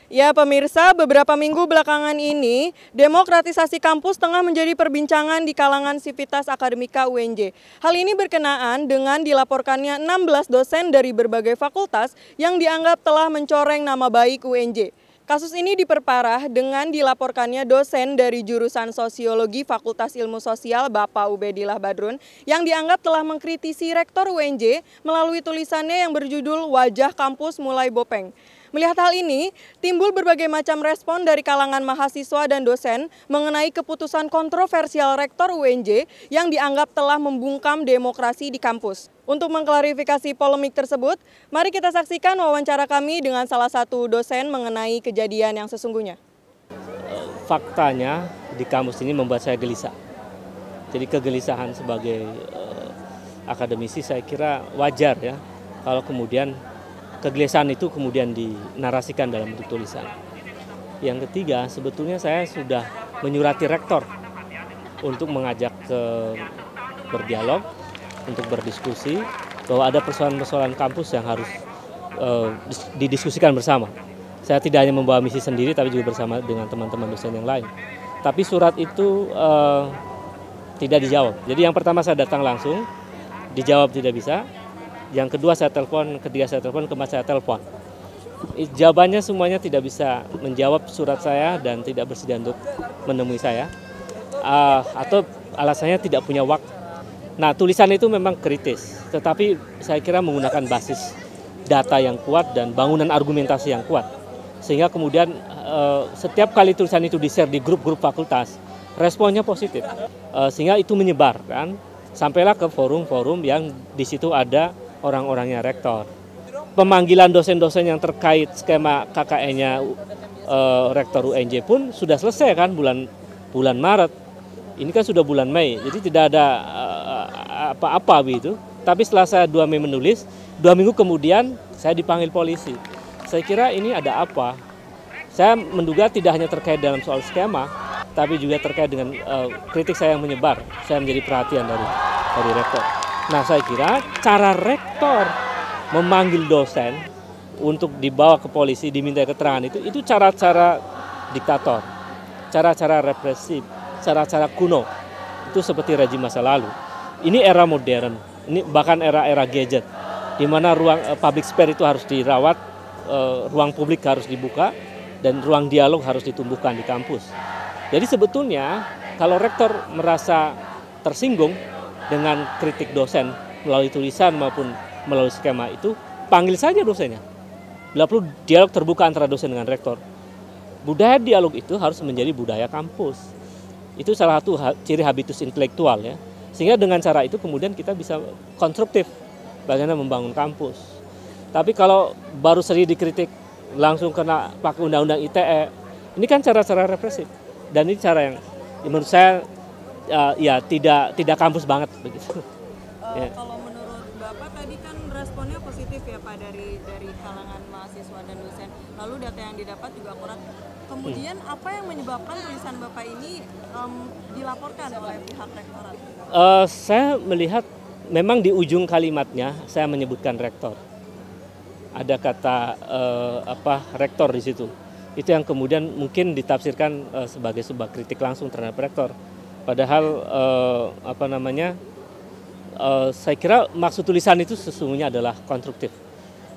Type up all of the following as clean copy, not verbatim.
Ya pemirsa, beberapa minggu belakangan ini, demokratisasi kampus tengah menjadi perbincangan di kalangan sivitas akademika UNJ. Hal ini berkenaan dengan dilaporkannya 16 dosen dari berbagai fakultas yang dianggap telah mencoreng nama baik UNJ. Kasus ini diperparah dengan dilaporkannya dosen dari jurusan Sosiologi Fakultas Ilmu Sosial Bapak Ubedillah Badrun yang dianggap telah mengkritisi Rektor UNJ melalui tulisannya yang berjudul Wajah Kampus Mulai Bopeng. Melihat hal ini, timbul berbagai macam respon dari kalangan mahasiswa dan dosen mengenai keputusan kontroversial Rektor UNJ yang dianggap telah membungkam demokrasi di kampus. Untuk mengklarifikasi polemik tersebut, mari kita saksikan wawancara kami dengan salah satu dosen mengenai kejadian yang sesungguhnya. Faktanya di kampus ini membuat saya gelisah. Jadi kegelisahan sebagai akademisi saya kira wajar ya kalau kemudian kegelisahan itu kemudian dinarasikan dalam bentuk tulisan. Yang ketiga, sebetulnya saya sudah menyurati rektor untuk mengajak ke berdialog, untuk berdiskusi bahwa ada persoalan-persoalan kampus yang harus didiskusikan bersama. Saya tidak hanya membawa misi sendiri, tapi juga bersama dengan teman-teman dosen yang lain. Tapi surat itu tidak dijawab. Jadi yang pertama saya datang langsung, dijawab tidak bisa. Yang kedua saya telepon, ketiga saya telepon, keempat saya telepon. Jawabannya semuanya tidak bisa menjawab surat saya dan tidak bersedia untuk menemui saya. Atau alasannya tidak punya waktu. Nah, tulisan itu memang kritis, tetapi saya kira menggunakan basis data yang kuat dan bangunan argumentasi yang kuat. Sehingga kemudian setiap kali tulisan itu di-share di grup-grup fakultas, responnya positif. Sehingga itu menyebar kan, sampailah ke forum-forum yang di situ ada orang-orangnya rektor. Pemanggilan dosen-dosen yang terkait skema KKN-nya rektor UNJ pun sudah selesai kan bulan Maret. Ini kan sudah bulan Mei, jadi tidak ada apa-apa begitu. Tapi setelah saya 2 Mei menulis, 2 minggu kemudian saya dipanggil polisi. Saya kira ini ada apa? Saya menduga tidak hanya terkait dalam soal skema, tapi juga terkait dengan kritik saya yang menyebar. Saya menjadi perhatian dari rektor. Nah, saya kira cara rektor memanggil dosen untuk dibawa ke polisi, diminta keterangan itu cara-cara diktator, cara-cara represif, cara-cara kuno. Itu seperti rejim masa lalu. Ini era modern, ini bahkan era-era gadget, di mana ruang public spare itu harus dirawat, ruang publik harus dibuka, dan ruang dialog harus ditumbuhkan di kampus. Jadi sebetulnya kalau rektor merasa tersinggung dengan kritik dosen melalui tulisan maupun melalui skema itu, panggil saja dosennya. Bila perlu dialog terbuka antara dosen dengan rektor. Budaya dialog itu harus menjadi budaya kampus. Itu salah satu ciri habitus intelektual ya. Sehingga dengan cara itu kemudian kita bisa konstruktif bagaimana membangun kampus. Tapi kalau baru sering dikritik langsung kena pakai undang-undang ITE, ini kan cara-cara represif. Dan ini cara yang menurut saya ya tidak kampus banget begitu. Ya. Kalau menurut Bapak tadi kan responnya positif ya Pak dari kalangan mahasiswa dan dosen. Lalu data yang didapat juga akurat. Kemudian apa yang menyebabkan tulisan Bapak ini dilaporkan oleh pihak rektorat? Saya melihat memang di ujung kalimatnya saya menyebutkan rektor. Ada kata rektor di situ. Itu yang kemudian mungkin ditafsirkan sebagai sebuah kritik langsung terhadap rektor. Padahal saya kira maksud tulisan itu sesungguhnya adalah konstruktif.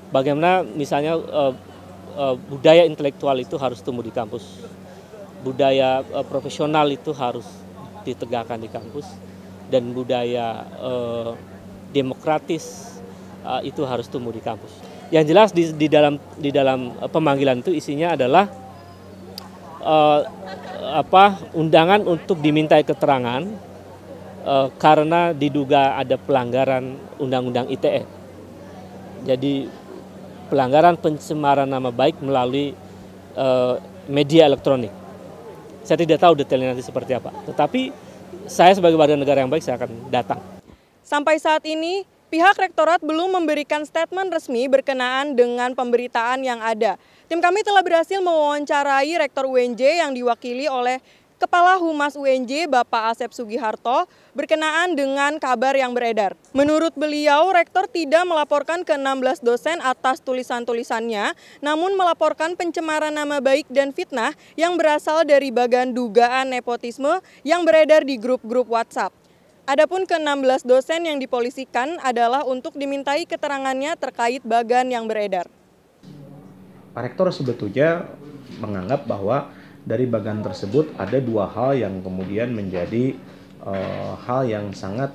Bagaimana misalnya budaya intelektual itu harus tumbuh di kampus. Budaya profesional itu harus ditegakkan di kampus. Dan budaya demokratis itu harus tumbuh di kampus. Yang jelas di dalam pemanggilan itu isinya adalah undangan untuk dimintai keterangan karena diduga ada pelanggaran undang-undang ITE. Jadi pelanggaran pencemaran nama baik melalui media elektronik. Saya tidak tahu detailnya nanti seperti apa. Tetapi saya sebagai warga negara yang baik saya akan datang. Sampai saat ini pihak rektorat belum memberikan statement resmi berkenaan dengan pemberitaan yang ada. Tim kami telah berhasil mewawancarai Rektor UNJ yang diwakili oleh Kepala Humas UNJ Bapak Asep Sugiharto berkenaan dengan kabar yang beredar. Menurut beliau, Rektor tidak melaporkan ke 16 dosen atas tulisan-tulisannya, namun melaporkan pencemaran nama baik dan fitnah yang berasal dari bagan dugaan nepotisme yang beredar di grup-grup WhatsApp. Adapun ke-16 dosen yang dipolisikan adalah untuk dimintai keterangannya terkait bagan yang beredar. Pak Rektor sebetulnya menganggap bahwa dari bagan tersebut ada dua hal yang kemudian menjadi hal yang sangat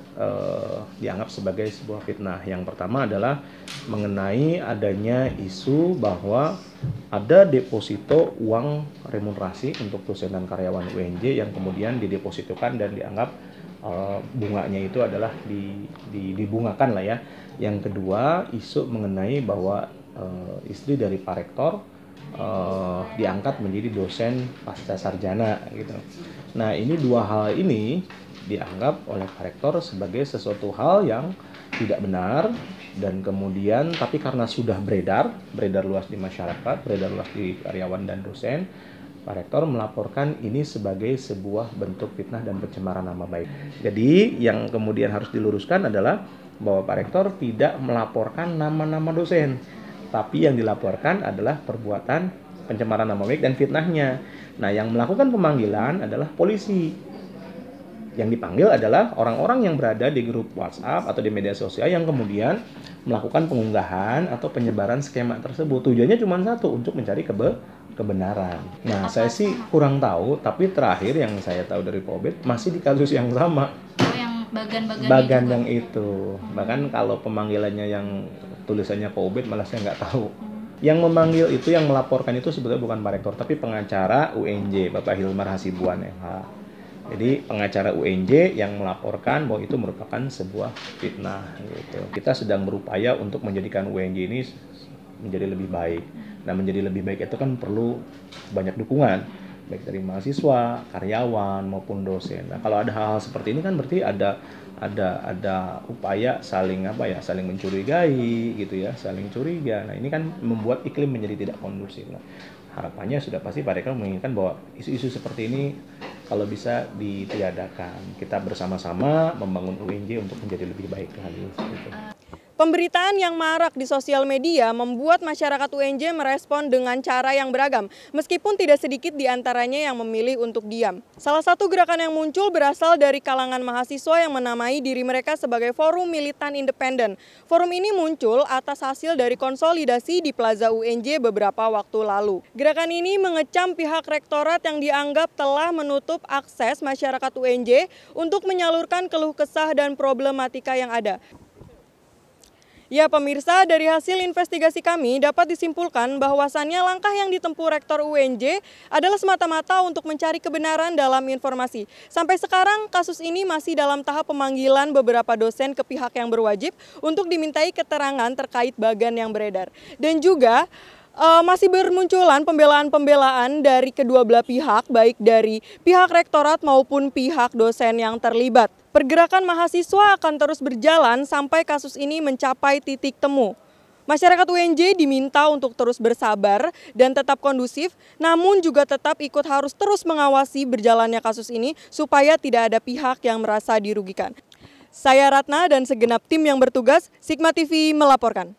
dianggap sebagai sebuah fitnah. Yang pertama adalah mengenai adanya isu bahwa ada deposito uang remunerasi untuk dosen dan karyawan UNJ yang kemudian didepositokan dan dianggap bunganya itu adalah dibungakan lah ya. Yang kedua, isu mengenai bahwa istri dari Pak Rektor diangkat menjadi dosen pasca sarjana gitu. Nah, ini dua hal ini dianggap oleh Pak Rektor sebagai sesuatu hal yang tidak benar, dan kemudian tapi karena sudah beredar luas di masyarakat, beredar luas di karyawan dan dosen, Pak Rektor melaporkan ini sebagai sebuah bentuk fitnah dan pencemaran nama baik. Jadi yang kemudian harus diluruskan adalah bahwa Pak Rektor tidak melaporkan nama-nama dosen, tapi yang dilaporkan adalah perbuatan pencemaran nama baik dan fitnahnya. Nah, yang melakukan pemanggilan adalah polisi. Yang dipanggil adalah orang-orang yang berada di grup WhatsApp atau di media sosial yang kemudian melakukan pengunggahan atau penyebaran skema tersebut. Tujuannya cuma satu, untuk mencari kebenaran. Nah, saya sih kurang tahu, tapi terakhir yang saya tahu dari Pobet masih di kasus yang sama. Yang bagan yang itu. Bahkan kalau pemanggilannya yang tulisannya Pobet malah saya nggak tahu. Yang memanggil itu, yang melaporkan itu sebetulnya bukan Pak Rektor, tapi pengacara UNJ, Bapak Hilmar Hasibuan MH. Jadi pengacara UNJ yang melaporkan bahwa itu merupakan sebuah fitnah gitu. Kita sedang berupaya untuk menjadikan UNJ ini menjadi lebih baik. Nah, menjadi lebih baik itu kan perlu banyak dukungan, baik dari mahasiswa, karyawan maupun dosen. Nah, kalau ada hal-hal seperti ini kan berarti ada upaya saling mencurigai gitu ya, saling curiga. Nah, ini kan membuat iklim menjadi tidak kondusif. Nah, harapannya sudah pasti Pak Rektor menginginkan bahwa isu-isu seperti ini kalau bisa ditiadakan. Kita bersama-sama membangun UNJ untuk menjadi lebih baik lagi. Gitu. Pemberitaan yang marak di sosial media membuat masyarakat UNJ merespon dengan cara yang beragam, meskipun tidak sedikit di antaranya yang memilih untuk diam. Salah satu gerakan yang muncul berasal dari kalangan mahasiswa yang menamai diri mereka sebagai Forum Militan Independen. Forum ini muncul atas hasil dari konsolidasi di Plaza UNJ beberapa waktu lalu. Gerakan ini mengecam pihak rektorat yang dianggap telah menutup akses masyarakat UNJ untuk menyalurkan keluh kesah dan problematika yang ada. Ya pemirsa, dari hasil investigasi kami dapat disimpulkan bahwasannya langkah yang ditempuh Rektor UNJ adalah semata-mata untuk mencari kebenaran dalam informasi. Sampai sekarang kasus ini masih dalam tahap pemanggilan beberapa dosen ke pihak yang berwajib untuk dimintai keterangan terkait bagan yang beredar. Dan juga masih bermunculan pembelaan-pembelaan dari kedua belah pihak, baik dari pihak rektorat maupun pihak dosen yang terlibat. Pergerakan mahasiswa akan terus berjalan sampai kasus ini mencapai titik temu. Masyarakat UNJ diminta untuk terus bersabar dan tetap kondusif, namun juga tetap harus terus mengawasi berjalannya kasus ini supaya tidak ada pihak yang merasa dirugikan. Saya Ratna dan segenap tim yang bertugas, Sigma TV melaporkan.